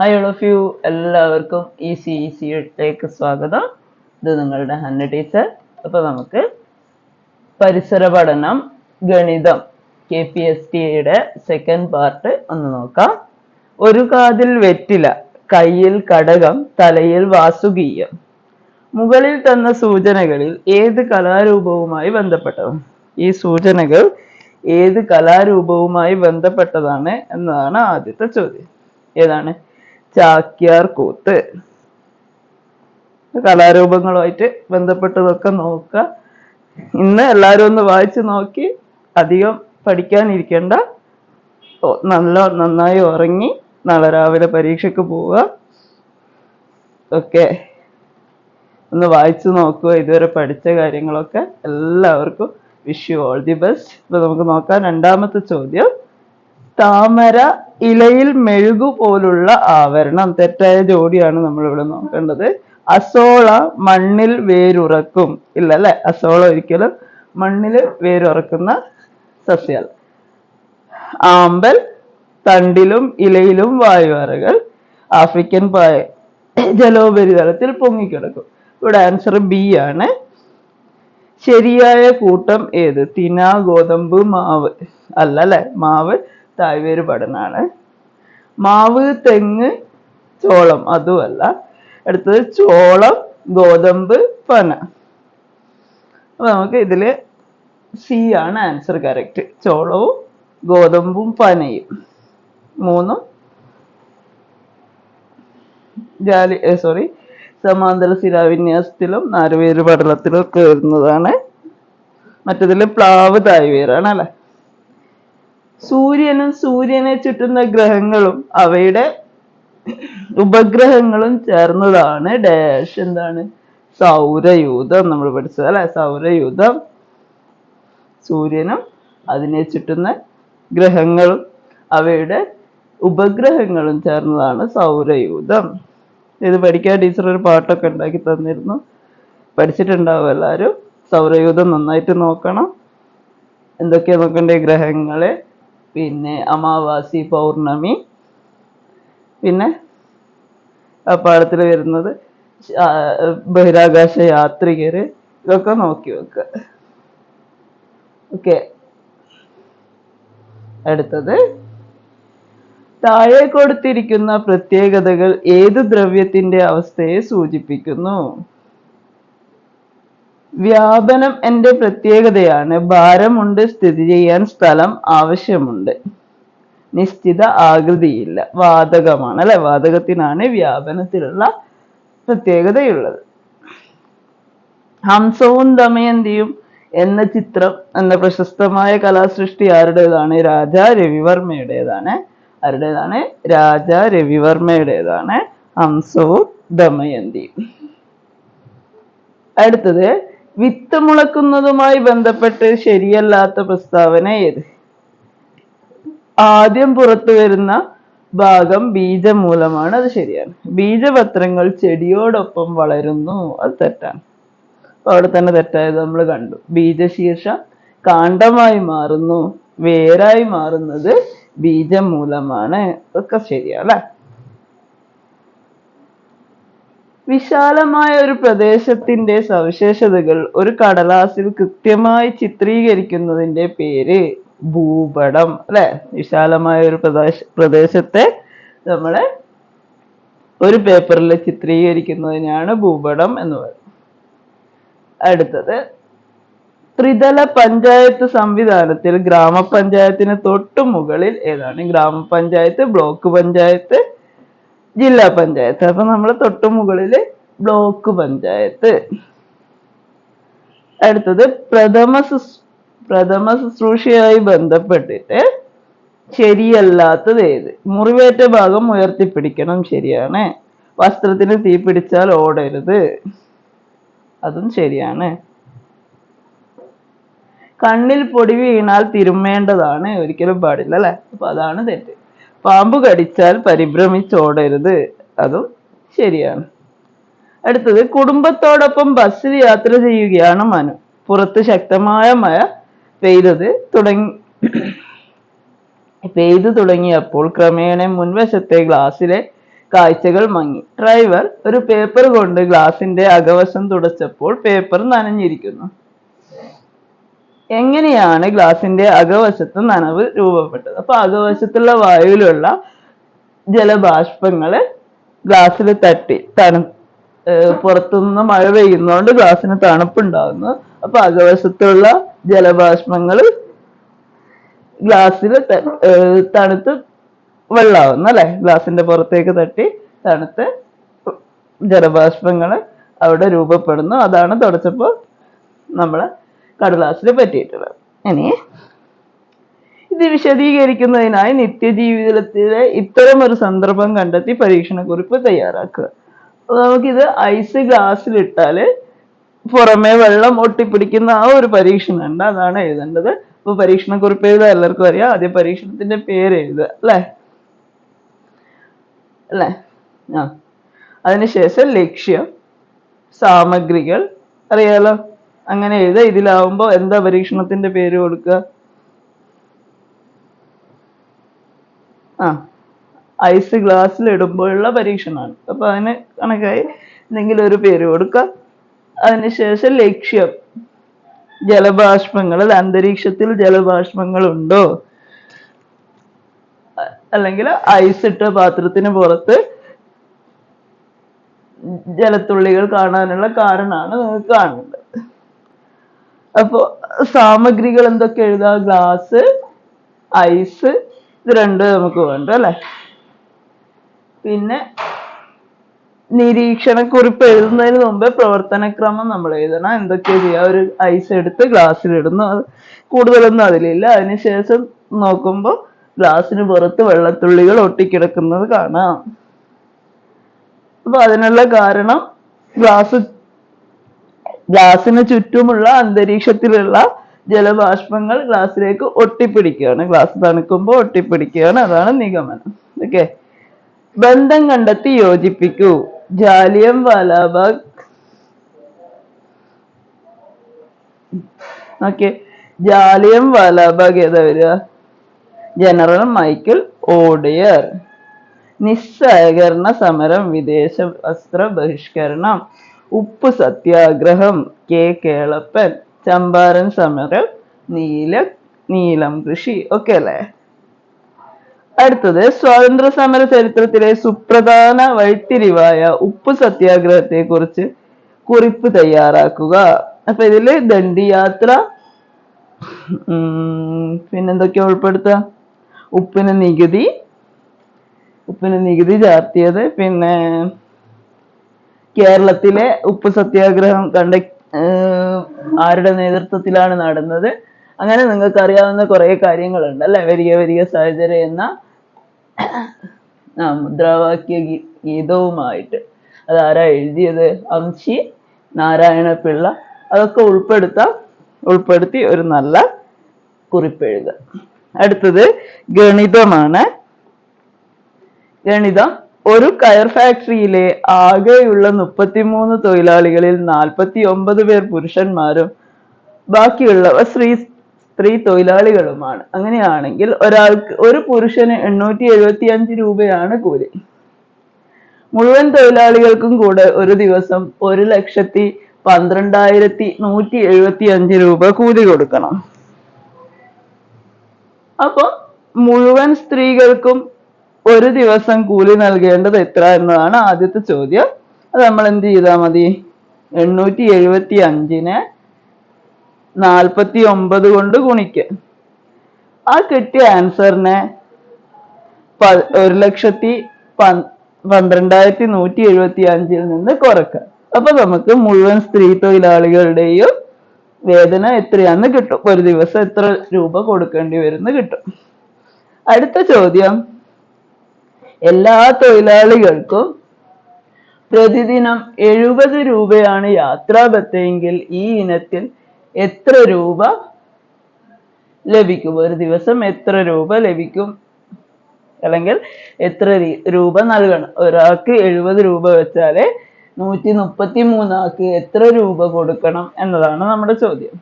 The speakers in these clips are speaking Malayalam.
ഹായ് ഓൾ ഓഫ് യു, എല്ലാവർക്കും ഈസിയിലേക്ക് സ്വാഗതം. ഇത് നിങ്ങളുടെ ഹന്ന ടീച്ചർ. അപ്പൊ നമുക്ക് പരിസര പഠനം ഗണിതം KPSTയുടെ സെക്കൻഡ് പാർട്ട് ഒന്ന് നോക്കാം. ഒരു കാതിൽ വെറ്റില, കയ്യിൽ കടകം, തലയിൽ വാസുകീയം. മുകളിൽ തന്ന സൂചനകളിൽ ഏത് കലാരൂപവുമായി ബന്ധപ്പെട്ടതാണ്? ഈ സൂചനകൾ ഏത് കലാരൂപവുമായി ബന്ധപ്പെട്ടതാണ് എന്നതാണ് ആദ്യത്തെ ചോദ്യം. ഏതാണ്? ചാക്യാർ കൂത്ത്. കലാരൂപങ്ങളുമായിട്ട് ബന്ധപ്പെട്ടതൊക്കെ നോക്കുക. ഇന്ന് എല്ലാവരും ഒന്ന് വായിച്ചു നോക്കി, അധികം പഠിക്കാനിരിക്കണ്ട. നന്നായി ഉറങ്ങി നാളെ രാവിലെ പരീക്ഷയ്ക്ക് പോവുക. ഓക്കെ, ഒന്ന് വായിച്ചു നോക്കുക. ഇതുവരെ പഠിച്ച കാര്യങ്ങളൊക്കെ എല്ലാവർക്കും wish you all the best. ഇപ്പൊ നമുക്ക് നോക്കാം രണ്ടാമത്തെ ചോദ്യം. താമര ഇലയിൽ മെഴുകു പോലുള്ള ആവരണം. തെറ്റായ ജോഡിയാണ് നമ്മൾ ഇവിടെ നോക്കേണ്ടത്. അസോള മണ്ണിൽ വേരുറക്കും. ഇല്ല അല്ലെ, അസോള ഒരിക്കലും മണ്ണിൽ വേരുറക്കുന്ന സസ്യല്ല. ആമ്പൽ തണ്ടിലും ഇലയിലും വായുവറകൾ. ആഫ്രിക്കൻ പായ ജലോപരിതലത്തിൽ പൊങ്ങിക്കിടക്കും. ഇവിടെ ആൻസർ ബി ആണ്. ശരിയായ കൂട്ടം ഏത്? തിന, ഗോതമ്പ്, മാവ്. അല്ല അല്ലെ, മാവ് തായ്വേര് പഠനാണ്. മാവ്, തെങ്ങ്, ചോളം അതുമല്ല. അടുത്തത് ചോളം, ഗോതമ്പ്, പന. അപ്പൊ നമുക്ക് ഇതില് സി ആണ് ആൻസർ കറക്റ്റ്. ചോളവും ഗോതമ്പും പനയും മൂന്നും സമാന്തര ശിലാവിന്യാസത്തിലും നാലുവേര് പടലത്തിലും ഒക്കെ വരുന്നതാണ്. മറ്റതില് പ്ലാവ് തായ്വേരാണ് അല്ലെ. സൂര്യനും സൂര്യനെ ചുറ്റുന്ന ഗ്രഹങ്ങളും അവയുടെ ഉപഗ്രഹങ്ങളും ചേർന്നതാണ് ഡാഷ്. എന്താണ്? സൗരയൂഥം. നമ്മൾ പഠിച്ചത് അല്ലെ, സൗരയൂഥം. സൂര്യനും അതിനെ ചുറ്റുന്ന ഗ്രഹങ്ങളും അവയുടെ ഉപഗ്രഹങ്ങളും ചേർന്നതാണ് സൗരയൂഥം. ഇത് പഠിക്കാൻ ടീച്ചർ ഒരു പാട്ടൊക്കെ ഉണ്ടാക്കി തന്നിരുന്നു, പഠിച്ചിട്ടുണ്ടാവും എല്ലാവരും. സൗരയൂഥം നന്നായിട്ട് നോക്കണം. എന്തൊക്കെയാ നോക്കണ്ടേ? ഗ്രഹങ്ങള്, പിന്നെ അമാവാസി, പൗർണമി, പിന്നെ ആ പാഠത്തിൽ വരുന്നത് ബഹിരാകാശ യാത്രികര്. ഇതൊക്കെ നോക്കി വെക്കുക. ഓക്കെ, അടുത്തത് താഴെ കൊടുത്തിരിക്കുന്ന പ്രത്യേകതകൾ ഏത് ദ്രവ്യത്തിന്റെ അവസ്ഥയെ സൂചിപ്പിക്കുന്നു? വ്യാപനം എന്റെ പ്രത്യേകതയാണ്. ഭാരമുണ്ട്, സ്ഥിതി ചെയ്യാൻ സ്ഥലം ആവശ്യമുണ്ട്. നിശ്ചിത ആകൃതിയില്ല. വാതകമാണ് അല്ലെ. വാതകത്തിനാണ് വ്യാപനത്തിലുള്ള പ്രത്യേകതയുള്ളത്. ഹംസവും ദമയന്തിയും എന്ന ചിത്രം എന്ന പ്രശസ്തമായ കലാസൃഷ്ടി ആരുടേതാണ്? രാജാ രവിവർമ്മയുടേതാണ്. ആരുടേതാണ്? രാജാ രവിവർമ്മയുടേതാണ് ഹംസവും ദമയന്തിയും. അടുത്തത് വിത്ത് മുളക്കുന്നതുമായി ബന്ധപ്പെട്ട് ശരിയല്ലാത്ത പ്രസ്താവന ഏത്? ആദ്യം പുറത്തു വരുന്ന ഭാഗം ബീജമൂലമാണ്. അത് ശരിയാണ്. ബീജപത്രങ്ങൾ ചെടിയോടൊപ്പം വളരുന്നു. അത് തെറ്റാണ്. അപ്പൊ അവിടെ തന്നെ തെറ്റായത് നമ്മൾ കണ്ടു. ബീജശീർഷം കാണ്ഡമായി മാറുന്നു, വേരായി മാറുന്നത് ബീജമൂലമാണ്. ഒക്കെ ശരിയല്ലേ. വിശാലമായ ഒരു പ്രദേശത്തിന്റെ സവിശേഷതകൾ ഒരു കടലാസിൽ കൃത്യമായി ചിത്രീകരിക്കുന്നതിന്റെ പേര് ഭൂപടം അല്ലെ. വിശാലമായ ഒരു പ്രദേശത്തെ നമ്മളെ ഒരു പേപ്പറിൽ ചിത്രീകരിക്കുന്നതിനാണ് ഭൂപടം എന്ന് പറയുന്നത്. അടുത്തത് ത്രിതല പഞ്ചായത്ത് സംവിധാനത്തിൽ ഗ്രാമപഞ്ചായത്തിന് തൊട്ടു മുകളിൽ ഏതാണ്? ഗ്രാമപഞ്ചായത്ത്, ബ്ലോക്ക് പഞ്ചായത്ത്, ജില്ലാ പഞ്ചായത്ത്. അപ്പൊ നമ്മൾ തൊട്ടു മുകളില് ബ്ലോക്ക് പഞ്ചായത്ത്. അടുത്തത് പ്രഥമ ശുശ്രൂഷയുമായി ബന്ധപ്പെട്ടിട്ട് ശരിയല്ലാത്തത് ഏത്? മുറിവേറ്റ ഭാഗം ഉയർത്തിപ്പിടിക്കണം. ശരിയാണ്. വസ്ത്രത്തിന് തീ പിടിച്ചാൽ ഓടരുത്. അതും ശരിയാണ്. കണ്ണിൽ പൊടി വീണാൽ തിരുമ്മേണ്ടതാണ്. ഒരിക്കലും പാടില്ല അല്ലെ. അപ്പൊ അതാണ് തെറ്റ്. പാമ്പ് കടിച്ചാൽ പരിഭ്രമിച്ചോടരുത്. അതും ശരിയാണ്. അടുത്തത് കുടുംബത്തോടൊപ്പം ബസ്സിൽ യാത്ര ചെയ്യുകയാണ് മനു. പുറത്ത് ശക്തമായ മഴ പെയ്തു തുടങ്ങിയപ്പോൾ ക്രമേണ മുൻവശത്തെ ഗ്ലാസ്സിലെ കാഴ്ചകൾ മങ്ങി. ഡ്രൈവർ ഒരു പേപ്പർ കൊണ്ട് ഗ്ലാസിന്റെ അകവശം തുടച്ചപ്പോൾ പേപ്പർ നനഞ്ഞിരിക്കുന്നു. എങ്ങനെയാണ് ഗ്ലാസിന്റെ അകവശത്ത് നനവ് രൂപപ്പെട്ടത്? അപ്പൊ അകവശത്തുള്ള വായുവിലുള്ള ജലബാഷ്പങ്ങള് ഗ്ലാസ്സിൽ തട്ടി പുറത്തുനിന്ന് മഴ പെയ്യുന്നതുകൊണ്ട് ഗ്ലാസ്സിന് തണുപ്പുണ്ടാകുന്നു. അപ്പൊ അകവശത്തുള്ള ജലബാഷ്പങ്ങള് ഗ്ലാസ്സിൽ തണുത്ത് വെള്ളമാവുന്നു അല്ലെ? ഗ്ലാസിന്റെ പുറത്തേക്ക് തട്ടി തണുത്ത് ജലബാഷ്പങ്ങള് അവിടെ രൂപപ്പെടുന്നു. അതാണ് തുടച്ചപ്പോ നമ്മളെ കടലാസിൽ പറ്റിയിട്ടുള്ളത്. ഇനി ഇത് വിശദീകരിക്കുന്നതിനായി നിത്യജീവിതത്തിലെ ഇത്തരം ഒരു സന്ദർഭം കണ്ടെത്തി പരീക്ഷണക്കുറിപ്പ് തയ്യാറാക്കുക. നമുക്കിത് ഐസ് ഗ്ലാസ്സിലിട്ടാല് പുറമെ വെള്ളം ഒട്ടിപ്പിടിക്കുന്ന ആ ഒരു പരീക്ഷണം ഉണ്ട്, അതാണ് എഴുതേണ്ടത്. ഇപ്പൊ പരീക്ഷണക്കുറിപ്പ് എഴുതാൻ എല്ലാവർക്കും അറിയാം. ആദ്യം പരീക്ഷണത്തിന്റെ പേര് എഴുതുക അല്ലേ? അതിനുശേഷം ലക്ഷ്യം, സാമഗ്രികൾ അറിയാലോ, അങ്ങനെ എഴുതുക. ഇതിലാവുമ്പോ എന്താ പരീക്ഷണത്തിന്റെ പേര് കൊടുക്കുക? ഐസ് ഗ്ലാസ്സിൽ ഇടുമ്പോഴുള്ള പരീക്ഷണമാണ്. അപ്പൊ അതിന് കണക്കായി എന്തെങ്കിലും ഒരു പേര് കൊടുക്കുക. അതിനുശേഷം ലക്ഷ്യം, ജലബാഷ്പങ്ങൾ, അന്തരീക്ഷത്തിൽ ജലബാഷ്പങ്ങൾ ഉണ്ടോ, അല്ലെങ്കിൽ ഐസ് ഇട്ട പാത്രത്തിന് പുറത്ത് ജലത്തുള്ളികൾ കാണാനുള്ള കാരണമാണ് നിങ്ങൾക്ക് കാണുന്നത്. അപ്പോ സാമഗ്രികൾ എന്തൊക്കെ എഴുതാം? ഗ്ലാസ്, ഐസ്, ഇത് രണ്ടും നമുക്ക് വേണ്ട അല്ലെ? പിന്നെ നിരീക്ഷണക്കുറിപ്പ് എഴുതുന്നതിന് മുമ്പേ പ്രവർത്തനക്രമം നമ്മൾ എഴുതണം. എന്തൊക്കെയാ ചെയ്യുക? ഒരു ഐസ് എടുത്ത് ഗ്ലാസ്സിലിടുന്നു, അത് കൂടുതലൊന്നും അതിലില്ല. അതിനുശേഷം നോക്കുമ്പോൾ ഗ്ലാസ്സിന് പുറത്ത് വെള്ളത്തുള്ളികൾ ഒട്ടിക്കിടക്കുന്നത് കാണാം. അപ്പൊ അതിനുള്ള കാരണം ഗ്ലാസ്സിന് ചുറ്റുമുള്ള അന്തരീക്ഷത്തിലുള്ള ജലബാഷ്പങ്ങൾ ഗ്ലാസ്സിലേക്ക് ഒട്ടിപ്പിടിക്കുകയാണ്. ഗ്ലാസ് തണുക്കുമ്പോൾ ഒട്ടിപ്പിടിക്കുകയാണ്. അതാണ് നിഗമനം. ഓക്കെ, ബന്ധം കണ്ടെത്തി യോജിപ്പിക്കൂ. ജാലിയൻ വാലാബാഗ് ജാലിയൻ വാലാബാഗ് ഏതാ വരിക? General Michael O'Dwyer. നിസ്സഹകരണ സമരം, വിദേശ വസ്ത്ര ബഹിഷ്കരണം, ഉപ്പ് സത്യാഗ്രഹം, കെ കേളപ്പൻ. ചമ്പാരൻ സമരം, നീലം കൃഷി. ഓക്കെ അല്ലേ? അടുത്തത് സ്വാതന്ത്ര്യ സമര ചരിത്രത്തിലെ സുപ്രധാന വഴിത്തിരിവായ ഉപ്പ് സത്യാഗ്രഹത്തെ കുറിച്ച് കുറിപ്പ് തയ്യാറാക്കുക. അപ്പൊ ഇതില് ദണ്ഡിയാത്ര, പിന്നെന്തൊക്കെയാ ഉൾപ്പെടുത്തുക? ഉപ്പിന് നികുതി ചാർത്തിയത്, പിന്നെ കേരളത്തിലെ ഉപ്പ് സത്യാഗ്രഹം ആരുടെ നേതൃത്വത്തിലാണ് നടന്നത്, അങ്ങനെ നിങ്ങൾക്ക് അറിയാവുന്ന കുറെ കാര്യങ്ങളുണ്ട് അല്ലെ? വരിക സാഹചര്യം എന്ന മുദ്രാവാക്യ ഗീതവുമായിട്ട്. അതാരാ എഴുതിയത്? അംശി നാരായണ പിള്ള. അതൊക്കെ ഉൾപ്പെടുത്തി ഒരു നല്ല കുറിപ്പ് എഴുതുക. അടുത്തത് ഗണിതമാണ്. ഗണിതം. ഒരു കയർ ഫാക്ടറിയിലെ ആകെയുള്ള 33 തൊഴിലാളികളിൽ 49 പേർ പുരുഷന്മാരും ബാക്കിയുള്ളവർ സ്ത്രീ തൊഴിലാളികളുമാണ്. അങ്ങനെയാണെങ്കിൽ ഒരു പുരുഷന് 875 രൂപയാണ് കൂലി. മുഴുവൻ തൊഴിലാളികൾക്കും കൂടെ ഒരു ദിവസം 1,12,175 രൂപ കൂലി കൊടുക്കണം. അപ്പൊ മുഴുവൻ സ്ത്രീകൾക്കും ഒരു ദിവസം കൂലി നൽകേണ്ടത് എത്ര എന്നതാണ് ആദ്യത്തെ ചോദ്യം. അത് നമ്മൾ എന്ത് ചെയ്താൽ മതി? 875നെ 49 കൊണ്ട് ഗുണിക്കുക. ആ കിട്ടിയ ആൻസറിനെ 1,12,175 നിന്ന് കുറക്കുക. അപ്പൊ നമുക്ക് മുഴുവൻ സ്ത്രീ തൊഴിലാളികളുടെയും വേതനം എത്രയാന്ന് കിട്ടും. ഒരു ദിവസം എത്ര രൂപ കൊടുക്കേണ്ടി വരുമെന്ന് കിട്ടും. അടുത്ത ചോദ്യം, എല്ലാ തൊഴിലാളികൾക്കും പ്രതിദിനം 70 രൂപയാണ് യാത്രാബത്തെങ്കിൽ ഈ ഇനത്തിൽ എത്ര രൂപ ലഭിക്കും? ഒരു ദിവസം എത്ര രൂപ ലഭിക്കും, അല്ലെങ്കിൽ എത്ര രൂപ നൽകണം? ഒരാൾക്ക് 70 രൂപ വെച്ചാല് 133 ആൾക്ക് എത്ര രൂപ കൊടുക്കണം എന്നതാണ് നമ്മുടെ ചോദ്യം.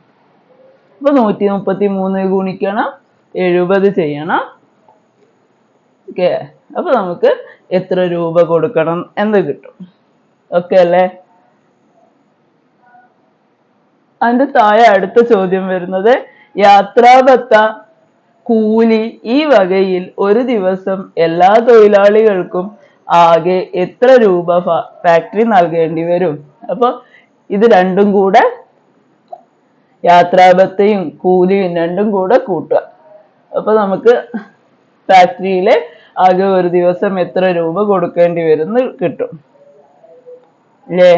അപ്പൊ 133 ഗുണിക്കണം 70 ചെയ്യണം. ഓക്കെ, അപ്പൊ നമുക്ക് എത്ര രൂപ കൊടുക്കണം എന്ന് കിട്ടും. ഓക്കെ അല്ലേ? അതിന്റെ താഴെ അടുത്ത ചോദ്യം വരുന്നത് യാത്രാഭത്ത, കൂലി ഈ വകയിൽ ഒരു ദിവസം എല്ലാ തൊഴിലാളികൾക്കും ആകെ എത്ര രൂപ ഫാക്ടറി നൽകേണ്ടി വരും? അപ്പൊ ഇത് രണ്ടും കൂടെ, യാത്രാഭത്തയും കൂലിയും രണ്ടും കൂടെ കൂട്ടുക. അപ്പൊ നമുക്ക് ഫാക്ടറിയില് ആകെ ഒരു ദിവസം എത്ര രൂപ കൊടുക്കേണ്ടി വരും കിട്ടും അല്ലേ?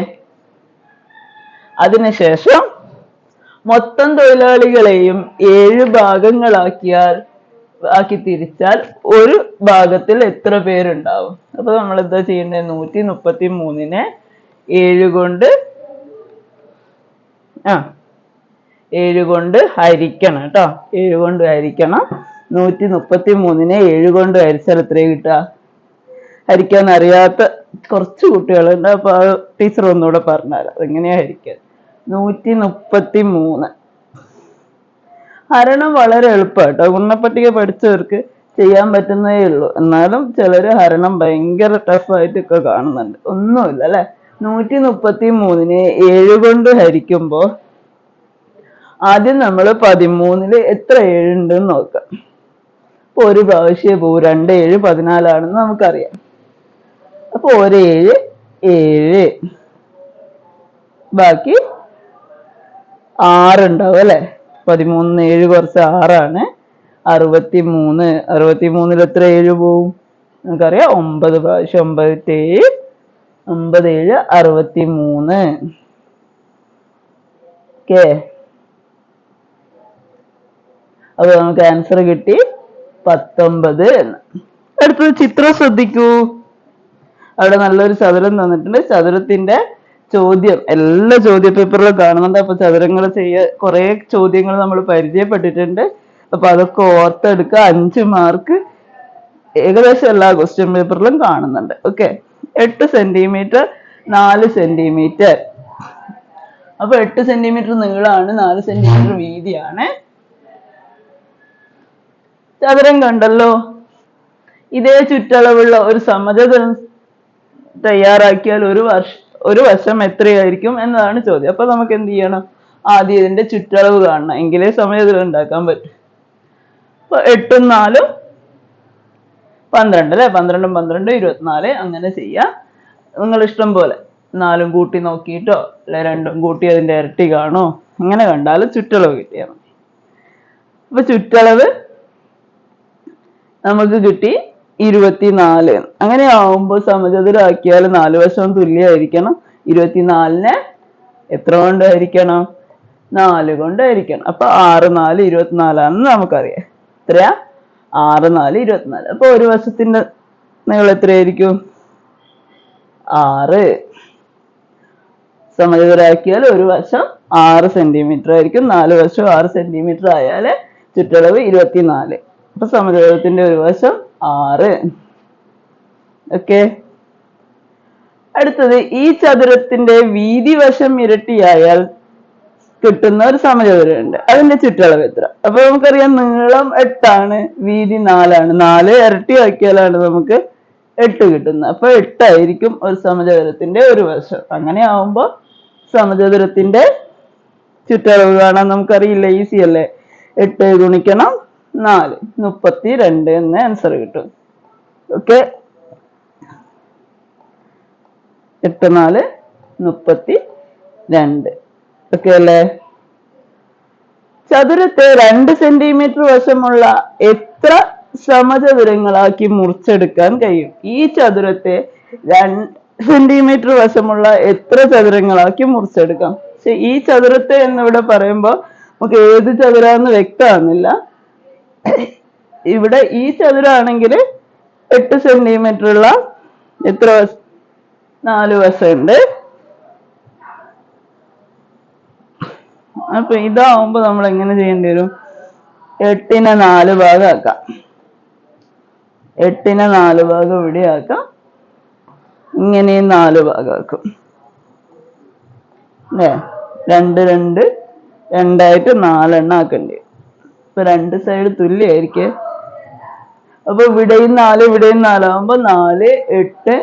അതിനുശേഷം മൊത്തം തൊഴിലാളികളെയും 7 ഭാഗങ്ങളാക്കി തിരിച്ചാൽ ഒരു ഭാഗത്തിൽ എത്ര പേരുണ്ടാവും? അപ്പൊ നമ്മൾ എന്താ ചെയ്യേണ്ടത്? 133നെ 7 കൊണ്ട് 7 കൊണ്ട് ഹരിക്കണം കേട്ടോ. 7 കൊണ്ട് ഹരിക്കണം. 133നെ 7 കൊണ്ട് ഹരിച്ചാൽ എത്രയാ കിട്ടുക? ഹരിക്കാൻ അറിയാത്ത കുറച്ച് കുട്ടികളുണ്ട്. അപ്പൊ ടീച്ചർ ഒന്നുകൂടെ പറഞ്ഞുതരാം അതെങ്ങനെയാ ഹരിക്കാൻ. 133 ഹരണം വളരെ എളുപ്പമാണ് കേട്ടോ. ഗുണപട്ടിക പഠിച്ചവർക്ക് ചെയ്യാൻ പറ്റുന്നതേ ഉള്ളൂ. എന്നാലും ചിലര് ഹരണം ഭയങ്കര ടഫായിട്ടൊക്കെ കാണുന്നുണ്ട്. ഒന്നുമില്ല അല്ലെ? 133നെ 7 കൊണ്ട് ഹരിക്കുമ്പോ ആദ്യം നമ്മൾ 13ല് എത്ര 7 ഉണ്ടെന്ന് നോക്കാം. അപ്പൊ ഒരു പ്രാവശ്യം പോകും. 2 7 14 ആണെന്ന് നമുക്കറിയാം. അപ്പൊ ഒരു 7 7, ബാക്കി 6 ഉണ്ടാവും അല്ലെ? 13 7 കുറച്ച് 6 ആണ്. 63. 63ൽ എത്ര 7 പോവും? നമുക്കറിയാം 9 പ്രാവശ്യം. 9 7 9 7 63. ഓക്കെ, അപ്പൊ നമുക്ക് ആൻസർ കിട്ടി 19 എന്ന്. അടുത്തത് ചിത്രം ശ്രദ്ധിക്കൂ. അവിടെ നല്ലൊരു ചതുരം തന്നിട്ടുണ്ട്. ചതുരത്തിന്റെ ചോദ്യം എല്ലാ ചോദ്യ പേപ്പറിലും കാണുന്നുണ്ട്. അപ്പൊ ചതുരങ്ങൾ കുറെ ചോദ്യങ്ങൾ നമ്മൾ പരിചയപ്പെട്ടിട്ടുണ്ട്. അപ്പൊ അതൊക്കെ ഓർത്തെടുക്കുക. 5 മാർക്ക് ഏകദേശം എല്ലാ ക്വസ്റ്റ്യൻ പേപ്പറിലും കാണുന്നുണ്ട്. Okay, 8 centimetre 4 centimetre. അപ്പൊ 8 സെന്റിമീറ്റർ നീളമാണ്, 4 സെന്റിമീറ്റർ വീതിയാണ്. ചതുരം കണ്ടല്ലോ. ഇതേ ചുറ്റളവുള്ള ഒരു സമചതുരം തയ്യാറാക്കിയാൽ ഒരു വശം എത്രയായിരിക്കും എന്നതാണ് ചോദ്യം. അപ്പൊ നമുക്ക് എന്ത് ചെയ്യണം? ആദ്യം ഇതിന്റെ ചുറ്റളവ് കാണണം, എങ്കിലേ സമചതുരം ഉണ്ടാക്കാൻ പറ്റും. അപ്പൊ 8 4 12 അല്ലെ? 12 12 24. അങ്ങനെ ചെയ്യാം. നിങ്ങൾ ഇഷ്ടം പോലെ 4 കൂട്ടി നോക്കിയിട്ടോ അല്ലെ 2 കൂട്ടി അതിന്റെ ഇരട്ടി കാണോ, അങ്ങനെ കണ്ടാലും ചുറ്റളവ് കിട്ടിയാൽ മതി. അപ്പൊ ചുറ്റളവ് നമുക്ക് കിട്ടി 24. അങ്ങനെ ആവുമ്പോൾ സമചതുരാക്കിയാൽ 4 വശവും തുല്യമായിരിക്കണം. 24നെ എത്ര കൊണ്ട് ഹരിക്കണം? 4 കൊണ്ട് ഹരിക്കണം. അപ്പൊ 6 4 24 ആണെന്ന് നമുക്കറിയാം. എത്രയാ? 6 4 24. അപ്പൊ ഒരു വശത്തിന്റെ നീളം എത്രയായിരിക്കും? 6. സമചതുരാക്കിയാൽ ഒരു വശം 6 സെന്റിമീറ്റർ ആയിരിക്കും. 4 വശം 6 സെന്റിമീറ്റർ ആയാല് ചുറ്റളവ് 24. അപ്പൊ സമചതുരത്തിന്റെ ഒരു വശം 6. ഓക്കെ, അടുത്തത് ഈ ചതുരത്തിന്റെ വീതി വശം ഇരട്ടിയായാൽ കിട്ടുന്ന ഒരു സമചതുരം ഉണ്ട്. അതിന്റെ ചുറ്റളവ് എത്ര? അപ്പൊ നമുക്കറിയാം നീളം 8 ആണ്, വീതി 4 ആണ്. 4 ഇരട്ടിയാക്കിയാലാണ് നമുക്ക് 8 കിട്ടുന്നത്. അപ്പൊ 8 ആയിരിക്കും ഒരു സമചതുരത്തിന്റെ ഒരു വശം. അങ്ങനെ ആവുമ്പോ സമചതുരത്തിന്റെ ചുറ്റളവ് കാണാൻ നമുക്കറിയില്ല, ഈസി അല്ലേ? 8 ഗുണിക്കണം 4 32 എന്ന് ആൻസർ കിട്ടും. ഓക്കെ, 8 4 32. ഓക്കെ അല്ലേ? ചതുരത്തെ 2 സെന്റിമീറ്റർ വശമുള്ള എത്ര സമചതുരങ്ങളാക്കി മുറിച്ചെടുക്കാൻ കഴിയും? ഈ ചതുരത്തെ 2 സെന്റിമീറ്റർ വശമുള്ള എത്ര ചതുരങ്ങളാക്കി മുറിച്ചെടുക്കാം? പക്ഷെ ഈ ചതുരത്തെ എന്നിവിടെ പറയുമ്പോ നമുക്ക് ഏത് ചതുരാന്ന് വ്യക്തമാകുന്നില്ല. ഇവിടെ ഈ ചതുരാണെങ്കിൽ 8 സെന്റിമീറ്റർ ഉള്ള എത്ര 4 വശമുണ്ട്. അപ്പൊ ഇതാവുമ്പോ നമ്മൾ എങ്ങനെ ചെയ്യേണ്ടി വരും? 8നെ 4 ഭാഗമാക്കാം. 8നെ 4 ഭാഗം ഇവിടെ ആക്കാം. ഇങ്ങനെയും 4 ഭാഗമാക്കും അല്ലേ? 2 2 2 ആയിട്ട് 4 എണ്ണം ആക്കണ്ടേ? ഇപ്പൊ 2 സൈഡ് തുല്യമായിരിക്കും. അപ്പൊ ഇവിടെയും 4 ഇവിടെയും 4 ആകുമ്പോ 4 8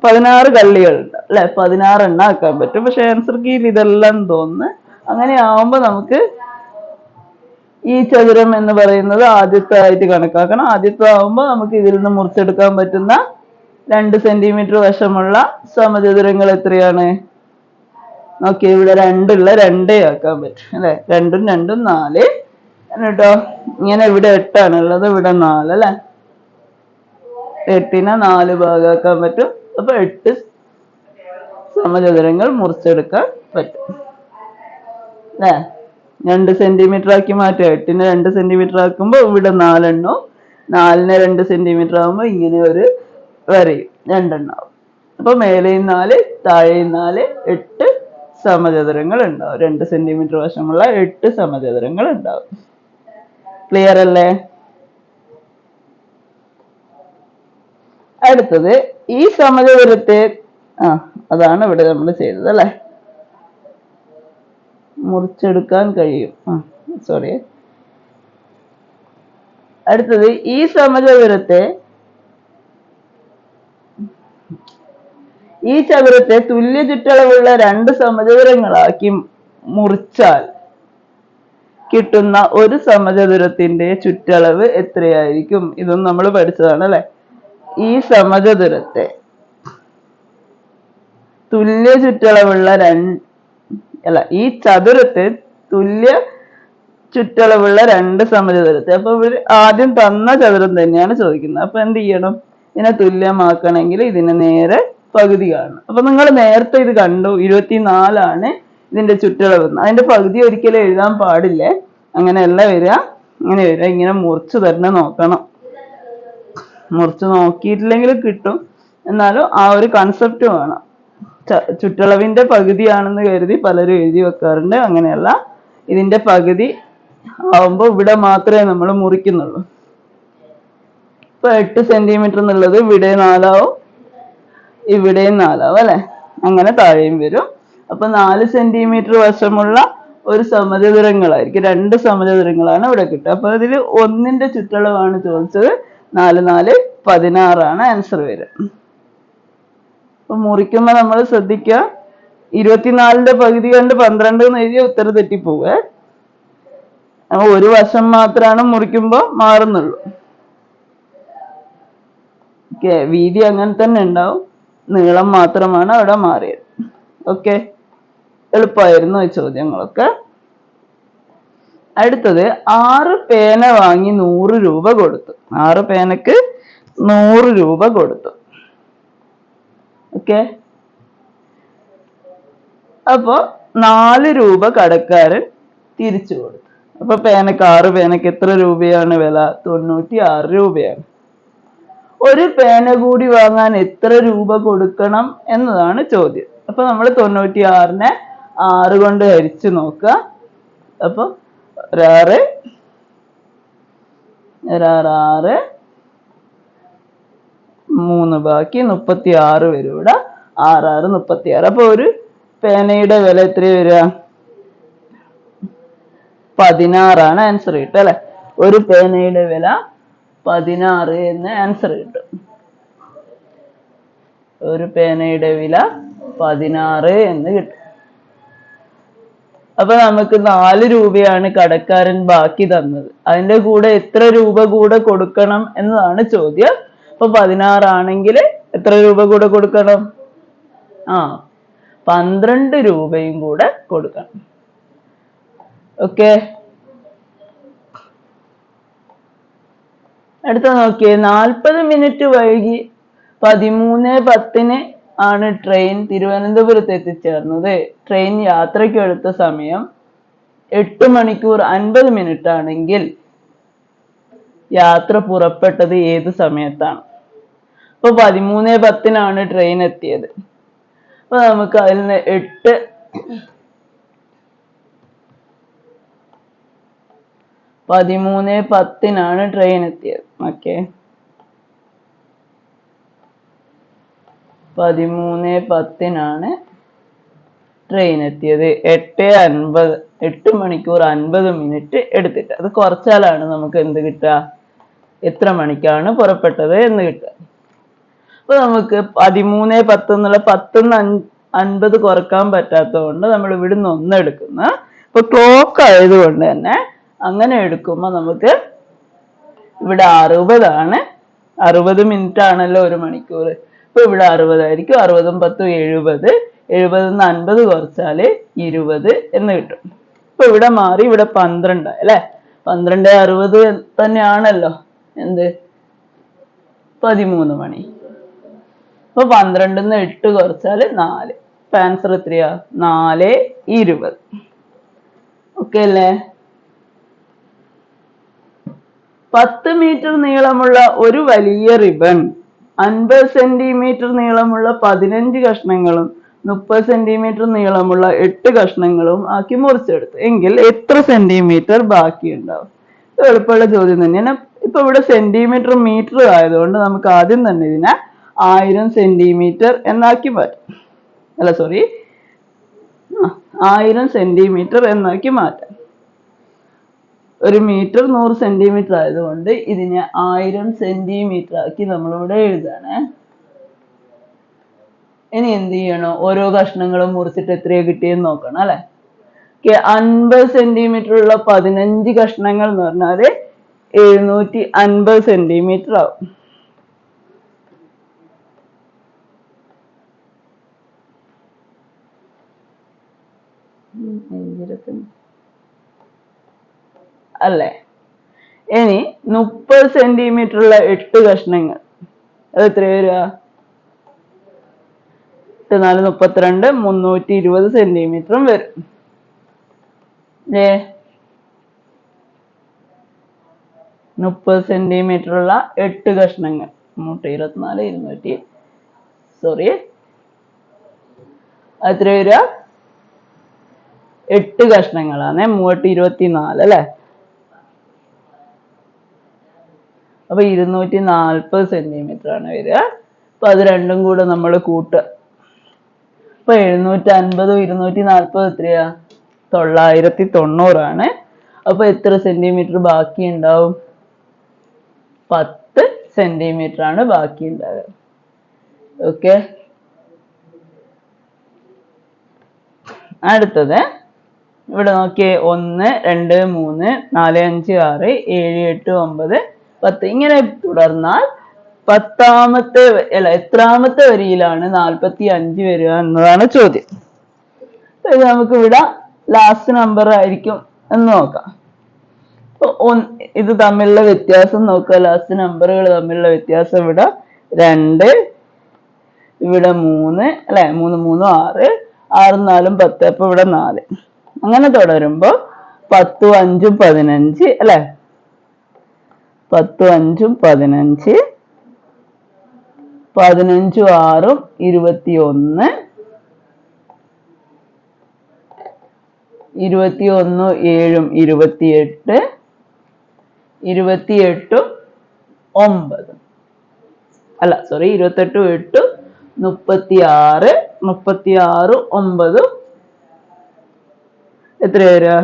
16 കള്ളികളുണ്ട് അല്ലെ, 16 എണ്ണം ആക്കാൻ പറ്റും. പക്ഷെ ആൻസർ കീയിൽ ഇതെല്ലാം തോന്നുന്നു. അങ്ങനെ ആവുമ്പോ നമുക്ക് ഈ ചതുരം എന്ന് പറയുന്നത് ആദ്യത്തെ ആയിട്ട് കണക്കാക്കണം. ആദ്യത്തെ ആവുമ്പോ നമുക്ക് ഇതിൽ നിന്ന് മുറിച്ചെടുക്കാൻ പറ്റുന്ന 2 സെന്റിമീറ്റർ വശമുള്ള സമചതുരങ്ങൾ എത്രയാണ്? നോക്കിയേ, ഇവിടെ 2 ഉള്ള 2 ആക്കാൻ പറ്റും അല്ലെ. 2ഉം 2ഉം 4. എന്നിട്ടോ ഇങ്ങനെ ഇവിടെ 8 ആണുള്ളത്, ഇവിടെ 4 അല്ലെ. 8നെ 4 ഭാഗമാക്കാൻ പറ്റും. അപ്പൊ 8 സമചതുരങ്ങൾ മുറിച്ചെടുക്കാൻ പറ്റും അല്ലെ. 2 സെന്റിമീറ്റർ ആക്കി മാറ്റുക. 8നെ 2 സെന്റിമീറ്റർ ആക്കുമ്പോ ഇവിടെ 4 എണ്ണവും, 4നെ 2 സെന്റിമീറ്റർ ആകുമ്പോ ഇങ്ങനെ ഒരു വരയും 2 എണ്ണം ആവും. അപ്പൊ മേലെയും 4 താഴെയും 4, 8 സമചതുരങ്ങൾ ഉണ്ടാവും. 2 സെന്റിമീറ്റർ വശമുള്ള 8 സമചതുരങ്ങൾ ഉണ്ടാവും. ക്ലിയർ അല്ലേ? അടുത്തത് ഈ സമചതുരത്തെ അതാണ് ഇവിടെ നമ്മൾ ചെയ്തത് അല്ലെ. മുറിച്ചെടുക്കാൻ കഴിയും. സോറി. അടുത്തത് ഈ സമചതുരത്തെ തുല്യ ചുറ്റളവുള്ള 2 സമചതുരങ്ങളാക്കി മുറിച്ചാൽ കിട്ടുന്ന ഒരു സമചതുരത്തിന്റെ ചുറ്റളവ് എത്രയായിരിക്കും? ഇതും നമ്മൾ പഠിച്ചതാണ് അല്ലെ. ഈ സമചതുരത്തെ തുല്യ ചുറ്റളവുള്ള ഈ ചതുരത്തെ തുല്യ ചുറ്റളവുള്ള 2 സമചതുരത്തെ, അപ്പൊ ഇവര് ആദ്യം തന്ന ചതുരം തന്നെയാണ് ചോദിക്കുന്നത്. അപ്പൊ എന്ത് ചെയ്യണം? ഇതിനെ തുല്യമാക്കണമെങ്കിൽ ഇതിനെ നേരെ പകുതി കാണണം. അപ്പൊ നിങ്ങൾ നേരത്തെ ഇത് കണ്ടു, 24 ഇതിന്റെ ചുറ്റളവ്. അതിന്റെ പകുതി ഒരിക്കലും എഴുതാൻ പാടില്ലേ. അങ്ങനെയല്ല വരിക, ഇങ്ങനെ വരിക. ഇങ്ങനെ മുറിച്ച് തന്നെ നോക്കണം. മുറിച്ച് നോക്കിയിട്ടില്ലെങ്കിൽ കിട്ടും, എന്നാലും ആ ഒരു കൺസെപ്റ്റ് വേണം. ചുറ്റളവിന്റെ പകുതിയാണെന്ന് കരുതി പലരും എഴുതി വെക്കാറുണ്ട്. അങ്ങനെയല്ല, ഇതിന്റെ പകുതി ആവുമ്പോ ഇവിടെ മാത്രമേ നമ്മൾ മുറിക്കുന്നുള്ളൂ. ഇപ്പൊ 8 സെന്റിമീറ്റർ എന്നുള്ളത് ഇവിടെ 4 ആവും, ഇവിടെയും 4 ആവും അല്ലെ. അങ്ങനെ താഴെയും വരും. അപ്പൊ 4 സെന്റിമീറ്റർ വശമുള്ള ഒരു സമചതുരങ്ങളായിരിക്കും. 2 സമചതുരങ്ങളാണ് ഇവിടെ കിട്ടുക. അപ്പൊ ഇതിൽ ഒന്നിന്റെ ചുറ്റളവാണ് ചോദിച്ചത്. 4 4 16 ആൻസർ വരിക. അപ്പൊ മുറിക്കുമ്പോ നമ്മൾ ശ്രദ്ധിക്കുക, 24ന്റെ പകുതി കണ്ട് 12 എന്ന് എഴുതിയ ഉത്തരം തെറ്റിപ്പോവേ. ഒരു വശം മാത്രമാണ് മുറിക്കുമ്പോ മാറുന്നുള്ളൂ. വീതി അങ്ങനെ തന്നെ ഉണ്ടാവും, നീളം മാത്രമാണ് അവിടെ മാറിയത്. ഓക്കെ, എളുപ്പമായിരുന്നു ഈ ചോദ്യങ്ങളൊക്കെ. അടുത്തത് 6 പേന വാങ്ങി 100 രൂപ കൊടുത്തു. 6 പേനക്ക് 100 രൂപ കൊടുത്തു. ഓക്കെ, അപ്പൊ 4 രൂപ കടക്കാരൻ തിരിച്ചു കൊടുത്തു. അപ്പൊ 6 പേനക്ക് എത്ര രൂപയാണ് വില? 96 രൂപയാണ്. ഒരു പേന കൂടി വാങ്ങാൻ എത്ര രൂപ കൊടുക്കണം എന്നതാണ് ചോദ്യം. അപ്പൊ നമ്മൾ 96നെ 6 കൊണ്ട് ഹരിച്ചു നോക്കുക. അപ്പൊ 6 3 ബാക്കി 36 വരും ഇവിടെ. 6 6 36. അപ്പൊ ഒരു പേനയുടെ വില എത്ര വരിക? 16 ആൻസർ കിട്ടും അല്ലെ. ഒരു പേനയുടെ വില 16 എന്ന് ആൻസർ കിട്ടും. ഒരു പേനയുടെ വില 16 എന്ന് കിട്ടും. അപ്പൊ നമുക്ക് 4 രൂപയാണ് കടക്കാരൻ ബാക്കി തന്നത്. അതിന്റെ കൂടെ എത്ര രൂപ കൂടെ കൊടുക്കണം എന്നതാണ് ചോദ്യം. അപ്പൊ 16 ആണെങ്കിൽ എത്ര രൂപ കൂടെ കൊടുക്കണം? 12 രൂപയും കൂടെ കൊടുക്കണം. ഓക്കെ, അടുത്ത നോക്കിയേ. 40 മിനിറ്റ് വൈകി 13:10 ആണ് ട്രെയിൻ തിരുവനന്തപുരത്ത് എത്തിച്ചേർന്നത്. ട്രെയിൻ യാത്രയ്ക്ക് എടുത്ത സമയം 8 മണിക്കൂർ 50 മിനിറ്റ് ആണെങ്കിൽ യാത്ര പുറപ്പെട്ടത് ഏത് സമയത്താണ്? അപ്പൊ 13:10 ട്രെയിൻ എത്തിയത്. അപ്പൊ നമുക്ക് അതിൽ നിന്ന് 13:10 ട്രെയിൻ എത്തിയത്. ഓക്കെ, 13:10 ട്രെയിൻ എത്തിയത്. 8 മണിക്കൂർ 50 മിനിറ്റ് എടുത്തിട്ട്. അത് കുറച്ചാലാണ് നമുക്ക് എന്ത് കിട്ടുക? എത്ര മണിക്കാണ് പുറപ്പെട്ടത് എന്ന് കിട്ടുക. അപ്പൊ നമുക്ക് 13:10 എന്നുള്ള 10-50 കുറക്കാൻ പറ്റാത്തത് കൊണ്ട് നമ്മൾ ഇവിടുന്ന് 1 എടുക്കുന്ന. ഇപ്പൊ ക്ലോക്ക് ആയതുകൊണ്ട് തന്നെ അങ്ങനെ എടുക്കുമ്പോൾ നമുക്ക് ഇവിടെ 60 60 മിനിറ്റ് ആണല്ലോ 1 മണിക്കൂർ. ഇപ്പൊ ഇവിടെ 60 ആയിരിക്കും. 60ഉം 10ഉം 70. 70ന്ന് 50 കുറച്ചാല് 20 എന്ന് കിട്ടും. ഇപ്പൊ ഇവിടെ മാറി ഇവിടെ 12 അല്ലെ. 12:60 തന്നെയാണല്ലോ എന്ത് 13 മണി. അപ്പൊ 12ന്ന് 8 കുറച്ചാല് 4. ഇപ്പൊ ആൻസർ എത്രയാ? 4:20. ഓക്കെ അല്ലേ? 10 മീറ്റർ നീളമുള്ള ഒരു വലിയ റിബൺ 50 സെന്റിമീറ്റർ നീളമുള്ള 15 കഷ്ണങ്ങളും 30 സെന്റിമീറ്റർ നീളമുള്ള 8 കഷ്ണങ്ങളും ആക്കി മുറിച്ചെടുത്തു എങ്കിൽ എത്ര സെന്റിമീറ്റർ ബാക്കിയുണ്ടാവും? എളുപ്പമുള്ള ചോദ്യം തന്നെയാണ്. ഇപ്പൊ ഇവിടെ സെന്റിമീറ്റർ മീറ്റർ ആയതുകൊണ്ട് നമുക്ക് ആദ്യം തന്നെ ഇതിനെ 1000 സെന്റിമീറ്റർ എന്നാക്കി മാറ്റാം. അല്ല സോറി 1000 സെന്റിമീറ്റർ എന്നാക്കി മാറ്റാം. ഒരു മീറ്റർ 100 സെന്റിമീറ്റർ ആയതുകൊണ്ട് ഇതിനെ 1000 സെന്റിമീറ്റർ ആക്കി നമ്മളിവിടെ എഴുതാണ്. ഇനി എന്ത് ചെയ്യണം? ഓരോ കഷ്ണങ്ങളും മുറിച്ചിട്ട് എത്രയാ കിട്ടിയെന്ന് നോക്കണം അല്ലെ. 50 സെന്റിമീറ്റർ ഉള്ള 15 കഷ്ണങ്ങൾ എന്ന് പറഞ്ഞാല് 750 സെന്റിമീറ്റർ ആവും. അല്ലേ? ഇനി 30 സെന്റിമീറ്റർ ഉള്ള 8 കഷ്ണങ്ങൾ അത് എത്ര വരിക? 8 4 32 320 സെന്റിമീറ്ററും വരും. 30 സെന്റിമീറ്റർ ഉള്ള 8 കഷ്ണങ്ങൾ 324 സോറി എത്ര വരിക? 8 കഷ്ണങ്ങളാണ് 324 അല്ലെ. അപ്പൊ 240 സെന്റിമീറ്റർ ആണ് വരിക. അപ്പൊ അത് രണ്ടും കൂടെ നമ്മൾ കൂട്ടുക. അപ്പൊ 750 240 എത്രയാ? 990 ആണ്. അപ്പൊ എത്ര സെന്റിമീറ്റർ ബാക്കി ഉണ്ടാവും? 10 സെന്റിമീറ്റർ ആണ് ബാക്കി ഉണ്ടാവുക. ഓക്കെ. അടുത്തത് ഇവിടെ നോക്കിയേ 1 2 3 4 5 6 7 8 9 10 ഇങ്ങനെ തുടർന്നാൽ എത്രാമത്തെ വരിയിലാണ് 45 വരിക എന്നതാണ് ചോദ്യം. ഇത് നമുക്ക് ഇവിടെ ലാസ്റ്റ് നമ്പർ ആയിരിക്കും എന്ന് നോക്കാം. ഇത് തമ്മിലുള്ള വ്യത്യാസം നോക്കുക. ലാസ്റ്റ് നമ്പറുകൾ തമ്മിലുള്ള വ്യത്യാസം ഇവിടെ 2 ഇവിടെ 3 അല്ലെ. 3 3 6 6 4 10. അപ്പൊ ഇവിടെ 4. അങ്ങനെ തുടരുമ്പോ 10 5 15 അല്ലെ. 10 5 15 15 6 21 21 7 28 28 9 അല്ല സോറി 28 8 36 36 9 എത്ര വരിക?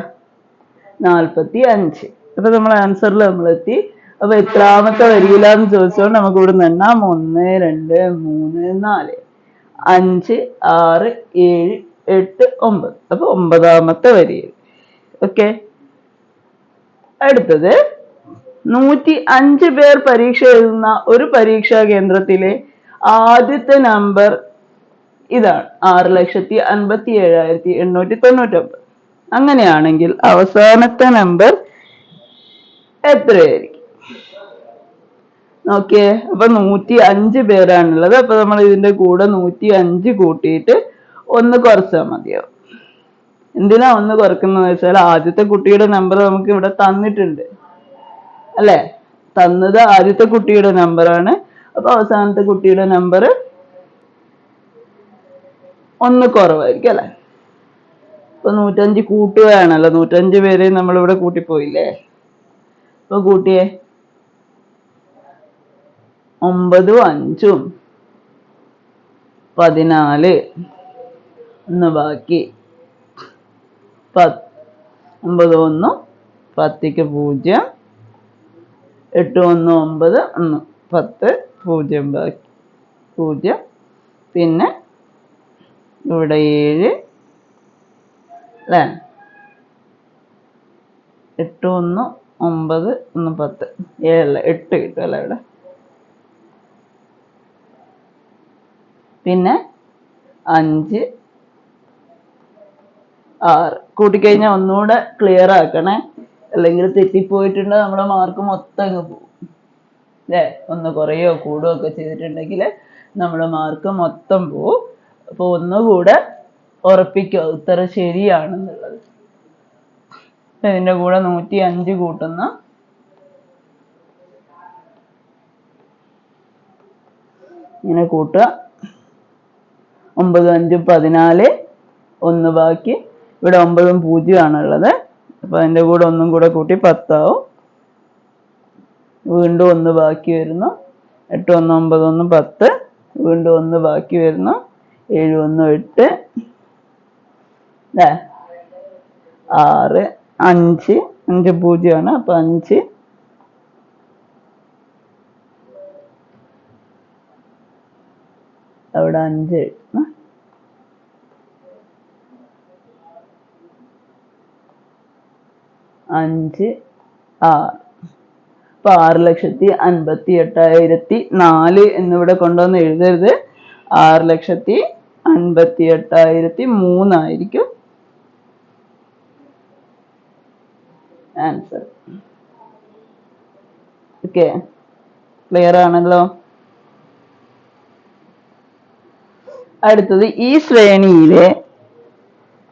45. അപ്പൊ നമ്മൾ ആൻസറിൽ നമ്മൾ എത്തി. അപ്പൊ എത്രാമത്തെ വരിയിലാന്ന് ചോദിച്ചോണ്ട് നമുക്ക് ഇവിടെ നിന്നാം 1 2 3 4 5 6 7 8 9. അപ്പൊ 9ാമത്തെ വരിയിൽ. ഓക്കെ. അടുത്തത് 105 പേർ പരീക്ഷ എഴുതുന്ന ഒരു പരീക്ഷാ കേന്ദ്രത്തിലെ ആദ്യത്തെ നമ്പർ ഇതാണ് 6,57,899. അങ്ങനെയാണെങ്കിൽ അവസാനത്തെ നമ്പർ എത്രയായിരിക്കും? നോക്കിയേ. അപ്പൊ 105 പേരാണുള്ളത്. അപ്പൊ നമ്മൾ ഇതിന്റെ കൂടെ 105 കൂട്ടിയിട്ട് 1 കുറച്ചാൽ മതിയാവും. എന്തിനാ 1 കുറക്കുന്നത് വെച്ചാൽ ആദ്യത്തെ കുട്ടിയുടെ നമ്പർ നമുക്ക് ഇവിടെ തന്നിട്ടുണ്ട് അല്ലെ. തന്നത് ആദ്യത്തെ കുട്ടിയുടെ നമ്പറാണ്. അപ്പൊ അവസാനത്തെ കുട്ടിയുടെ നമ്പർ 1 കുറവായിരിക്കും അല്ലെ. ഇപ്പൊ 105 കൂട്ടുകയാണല്ലോ. 105 പേരെ നമ്മളിവിടെ കൂട്ടിപ്പോയില്ലേ. ഇപ്പൊ കൂട്ടിയേ. 9 5 14 1 ബാക്കി 10 9 1 10ക്ക് 0 8 1 9 1 10 0 ബാക്കി 0 പിന്നെ ഇവിടെ 7 അല്ലേ 8 1 9 1 10 7 8 കിട്ടും അല്ലേ ഇവിടെ പിന്നെ 5 6 കൂട്ടിക്കഴിഞ്ഞാൽ ഒന്നുകൂടെ ക്ലിയർ ആക്കണേ അല്ലെങ്കിൽ തെറ്റിപ്പോയിട്ടുണ്ട് നമ്മുടെ മാർക്ക് മൊത്തം അങ്ങ് പോകും അല്ലേ ഒന്ന് കുറയോ കൂടുകയോ ഒക്കെ ചെയ്തിട്ടുണ്ടെങ്കിൽ നമ്മുടെ മാർക്ക് മൊത്തം പോവും അപ്പോൾ ഒന്നുകൂടെ ഉറപ്പിക്കുക ഉത്തരം ശരിയാണെന്നുള്ളത് ഇതിൻ്റെ കൂടെ 105 കൂട്ടുന്ന ഇങ്ങനെ കൂട്ടുക 9 5 14 1 ബാക്കി ഇവിടെ 9 0 ആണുള്ളത് അപ്പൊ അതിൻ്റെ കൂടെ ഒന്നും കൂടെ കൂട്ടി 10 ആവും വീണ്ടും 1 ബാക്കി വരുന്നു 8 1 9 1 10 വീണ്ടും 1 ബാക്കി വരുന്നു 7 1 8 അല്ലേ 6 5 5 0 ആണ് അപ്പൊ 5 അവിടെ 5 എഴുതണം 5 6 അപ്പൊ 6,58,004 എന്നിവിടെ കൊണ്ടുവന്ന് എഴുതരുത് 6,58,003 ആയിരിക്കും ആൻസർ ഓക്കെ ക്ലിയർ ആണല്ലോ അടുത്തത് ഈ ശ്രേണിയിലെ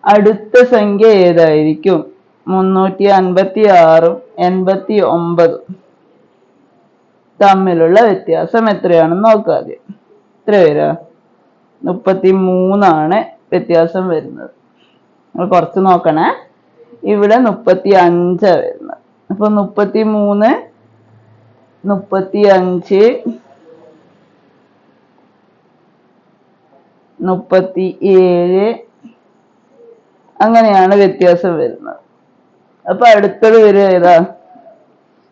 അടുത്ത സംഖ്യ ഏതായിരിക്കും 356 89 തമ്മിലുള്ള വ്യത്യാസം എത്രയാണെന്ന് നോക്കാം ആദ്യം എത്ര വരാ 33 ആണ് വ്യത്യാസം വരുന്നത് നമ്മൾ കുറച്ച് നോക്കണേ ഇവിടെ 35 വരുന്നത് അപ്പൊ 33 35 37 അങ്ങനെയാണ് വ്യത്യാസം വരുന്നത് അപ്പൊ അടുത്തത് വരിക ഏതാ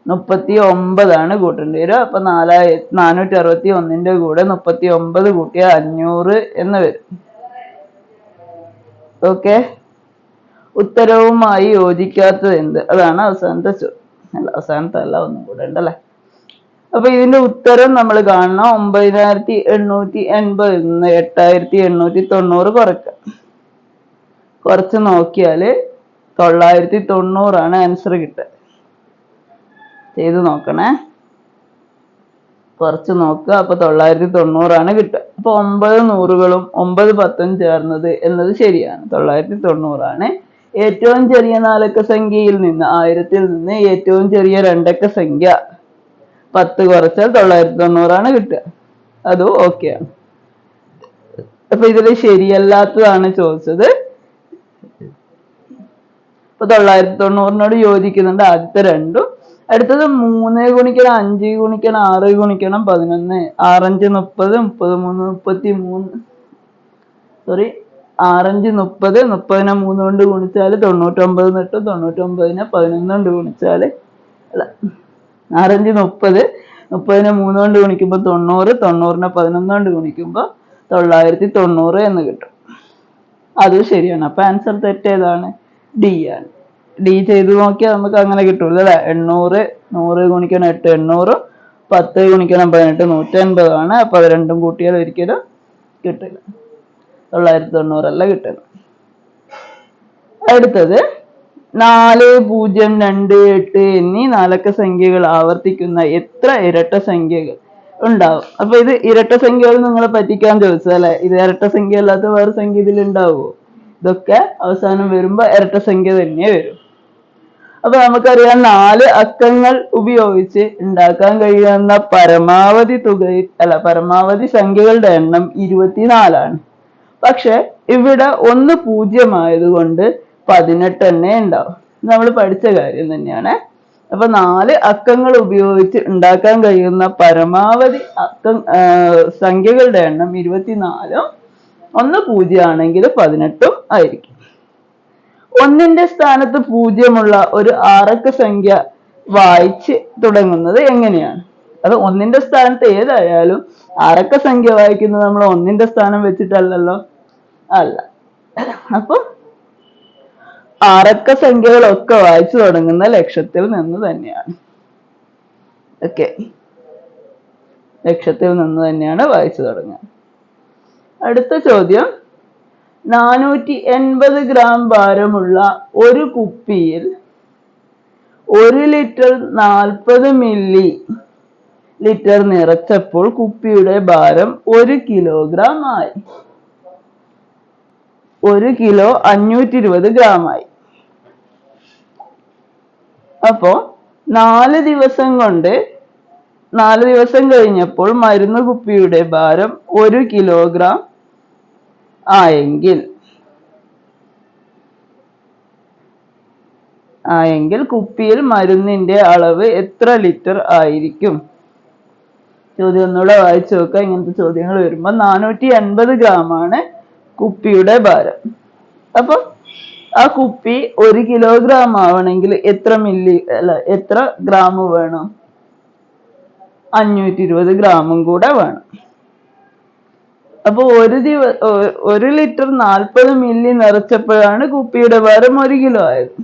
39 ആണ് കൂട്ടേണ്ടി വരിക അപ്പൊ 461ന്റെ കൂടെ 39 കൂട്ടിയ 500 എന്ന് വരും ഓക്കെ ഉത്തരവുമായി യോജിക്കാത്തത് എന്ത് അതാണ് അവസാനത്തെ ചോദ്യം അല്ല അവസാനത്തെ അല്ല ഒന്നും കൂടെ ഉണ്ടല്ലേ അപ്പൊ ഇതിന്റെ ഉത്തരം നമ്മൾ കാണണം 9880 8890 കുറയ്ക്കാം കുറച്ച് നോക്കിയാല് 990 ആണ് ആൻസർ കിട്ടുക ചെയ്ത് നോക്കണേ കുറച്ച് നോക്കുക അപ്പൊ 990 ആണ് കിട്ടുക അപ്പൊ 9 നൂറുകളും 9 10 ചേർന്നത് എന്നത് ശരിയാണ് 990 ആണ് ഏറ്റവും ചെറിയ 4 അക്ക സംഖ്യയിൽ നിന്ന് 1000-ൽ നിന്ന് ഏറ്റവും ചെറിയ 2 അക്ക സംഖ്യ 10 കുറച്ചാൽ 990 ആണ് കിട്ടുക അതും ഓക്കെയാണ് അപ്പൊ ഇതില് ശരിയല്ലാത്തതാണ് ചോദിച്ചത് അപ്പൊ 990നോട് യോജിക്കുന്നുണ്ട് ആദ്യത്തെ രണ്ടും അടുത്തത് 3 ഗുണിക്കണം 5 ഗുണിക്കണം 6 ഗുണിക്കണം 11 6 5 30 33 33 സോറി 6 5 30 30നെ 3 കൊണ്ട് ഗുണിച്ചാൽ 99 കിട്ടും 99നെ 11 കൊണ്ട് ഗുണിച്ചാൽ അല്ല 6 5 30 30നെ 3 കൊണ്ട് ഗുണിക്കുമ്പോൾ 90 90നെ 11 കൊണ്ട് ഗുണിക്കുമ്പോൾ 990 എന്ന് കിട്ടും അതും ശരിയാണ് അപ്പൊ ആൻസർ തെറ്റേതാണ് ഡി ആണ് ഡി ചെയ്ത് നോക്കിയാൽ നമുക്ക് അങ്ങനെ കിട്ടുള്ളൂ അല്ലെ 800 100 ഗുണിക്കണം 8 800 10 ഗുണിക്കണം 18 180 ആണ് അപ്പൊ അത് രണ്ടും കൂട്ടിയാൽ ഒരിക്കലും കിട്ടില്ല 990 അല്ല കിട്ടുന്നത് അടുത്തത് 4 0 2 8 എന്നീ 4 അക്ക സംഖ്യകൾ ആവർത്തിക്കുന്ന എത്ര ഇരട്ട സംഖ്യകൾ ഉണ്ടാവും അപ്പൊ ഇത് ഇരട്ട സംഖ്യകൾ നിങ്ങളെ പറ്റിക്കാൻ ചോദിച്ചതല്ലേ ഇത് ഇരട്ട സംഖ്യ അല്ലാത്ത വേറെ സംഖ്യ ഇതിൽ ഉണ്ടാവുമോ ഇതൊക്കെ അവസാനം വരുമ്പോ ഇരട്ട സംഖ്യ തന്നെ വരും അപ്പൊ നമുക്കറിയാം 4 അക്കങ്ങൾ ഉപയോഗിച്ച് ഉണ്ടാക്കാൻ കഴിയുന്ന പരമാവധി പരമാവധി സംഖ്യകളുടെ എണ്ണം 24 ആണ് പക്ഷെ ഇവിടെ 1 0 ആയതുകൊണ്ട് 18 എണ്ണേ ഉണ്ടാവും നമ്മൾ പഠിച്ച കാര്യം തന്നെയാണ് അപ്പൊ 4 അക്കങ്ങൾ ഉപയോഗിച്ച് ഉണ്ടാക്കാൻ കഴിയുന്ന പരമാവധി സംഖ്യകളുടെ എണ്ണം 24 1 0 ആണെങ്കിൽ 18 ആയിരിക്കും 1ന്റെ സ്ഥാനത്ത് 0 ഉള്ള ഒരു 6 അക്ക സംഖ്യ വായിച്ച് തുടങ്ങുന്നത് എങ്ങനെയാണ്? അത് ഒന്നിന്റെ സ്ഥാനത്ത് ഏതായാലും അറക്ക സംഖ്യ വായിക്കുന്നത് നമ്മൾ ഒന്നിന്റെ സ്ഥാനം വെച്ചിട്ടല്ലല്ലോ, അല്ല. അപ്പൊ അറക്ക സംഖ്യകളൊക്കെ വായിച്ചു തുടങ്ങുന്ന ലക്ഷത്തിൽ നിന്ന് തന്നെയാണ്. ഓക്കെ, ലക്ഷത്തിൽ നിന്ന് തന്നെയാണ് വായിച്ചു തുടങ്ങുക. അടുത്ത ചോദ്യം, 480 ഗ്രാം ഭാരമുള്ള ഒരു കുപ്പിയിൽ 1 ലിറ്റർ 40 മില്ലി ലിറ്റർ നിറച്ചപ്പോൾ കുപ്പിയുടെ ഭാരം 1 കിലോഗ്രാം ആയി. 1 കിലോ 520 ഗ്രാം ആയി. അപ്പോ 4 ദിവസം കഴിഞ്ഞപ്പോൾ മരുന്ന് കുപ്പിയുടെ ഭാരം 1 കിലോഗ്രാം ആയെങ്കിൽ കുപ്പിയിൽ മരുന്നിന്റെ അളവ് എത്ര ലിറ്റർ ആയിരിക്കും? ചോദ്യം ഒന്നുകൂടെ വായിച്ചു നോക്കുക. ഇങ്ങനത്തെ ചോദ്യങ്ങൾ വരുമ്പോൾ 480 ഗ്രാം ആണ് കുപ്പിയുടെ ഭാരം. അപ്പൊ ആ കുപ്പി 1 കിലോഗ്രാം ആവണമെങ്കിൽ എത്ര ഗ്രാം വേണം? 520 ഗ്രാമും കൂടെ വേണം. അപ്പൊ 1 ലിറ്റർ 40 മില്ലി നിറച്ചപ്പോഴാണ് കുപ്പിയുടെ ഭാരം 1 കിലോ ആയത്.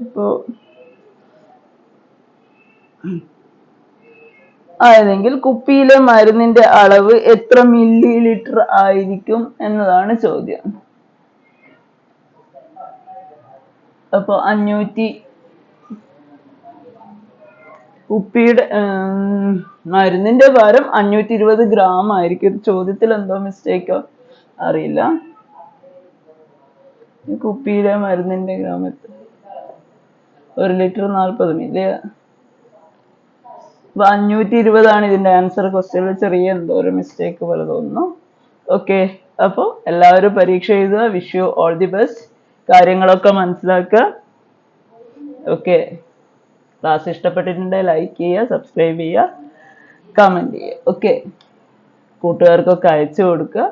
ഇപ്പോ ആയതെങ്കിൽ കുപ്പിയിലെ മരുന്നിന്റെ അളവ് എത്ര മില്ലി ലിറ്റർ ആയിരിക്കും എന്നതാണ് ചോദ്യം. അപ്പൊ കുപ്പിയുടെ മരുന്നിന്റെ ഭാരം 520 ഗ്രാം ആയിരിക്കും. ചോദ്യത്തിൽ എന്തോ മിസ്റ്റേക്കോ അറിയില്ല. കുപ്പിയിലെ മരുന്നിന്റെ ഗ്രാം എത്ര? 1 ലിറ്റർ 40 മില്ലി. 520 ആണ് ഇതിന്റെ ആൻസർ. ക്വസ്റ്റ്യനിൽ ചെറിയ എന്തോ ഒരു മിസ്റ്റേക്ക് പോലെ തോന്നുന്നു. ഓക്കെ, അപ്പോൾ എല്ലാവരും പരീക്ഷ എഴുതുക. Wish you all the best. കാര്യങ്ങളൊക്കെ മനസ്സിലാക്കുക. ഓക്കെ, ക്ലാസ് ഇഷ്ടപ്പെട്ടിട്ടുണ്ടെങ്കിൽ ലൈക്ക് ചെയ്യുക, സബ്സ്ക്രൈബ് ചെയ്യുക, കമന്റ് ചെയ്യുക. ഓക്കെ, കൂട്ടുകാർക്കൊക്കെ അയച്ചു കൊടുക്കുക.